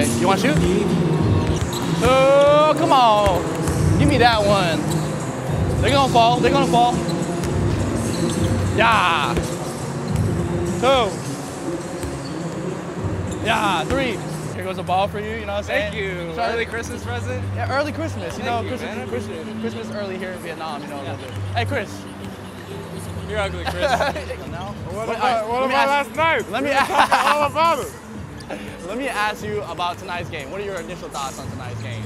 right, you want to shoot? Oh, come on. Give me that one. They're gonna fall, they're gonna fall. Yeah. 2. Yeah, 3. Here goes a ball for you, you know what I'm saying? Thank you. Early Christmas present? Yeah, early Christmas. You know, Thank you, Christmas early here in Vietnam, you know, a little bit. Hey, Chris. You're ugly, Chris. What about last night? Let me all about it. Let me ask you about tonight's game. What are your initial thoughts on tonight's game?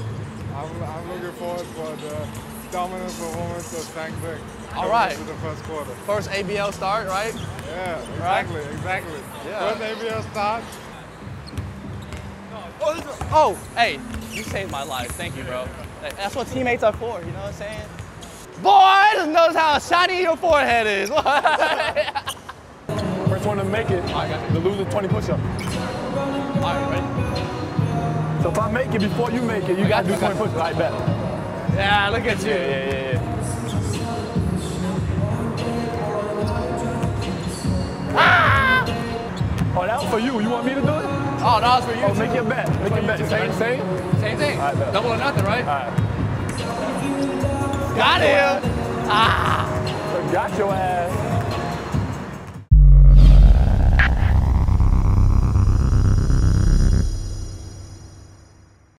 I'm looking forward for the dominant performance of Tank Vic. All right. To the first quarter. First ABL start, right? Yeah, exactly, exactly. Yeah. First ABL start. Oh, hey, you saved my life. Thank you, bro. That's what teammates are for, you know what I'm saying? Boy, just knows how shiny your forehead is. First one to make it, the loser 20 push-ups. All right, ready? So if I make it before you make it, you got to do 20 push-ups. I bet. Yeah, look at you. Yeah. Ah! Oh, that was for you. You want me to do it? Oh, that was for you. Oh, make your bet. Make your bet. Same? Same thing. All right, bet. Double or nothing, right? All right. Got him. Ah! Got your ass.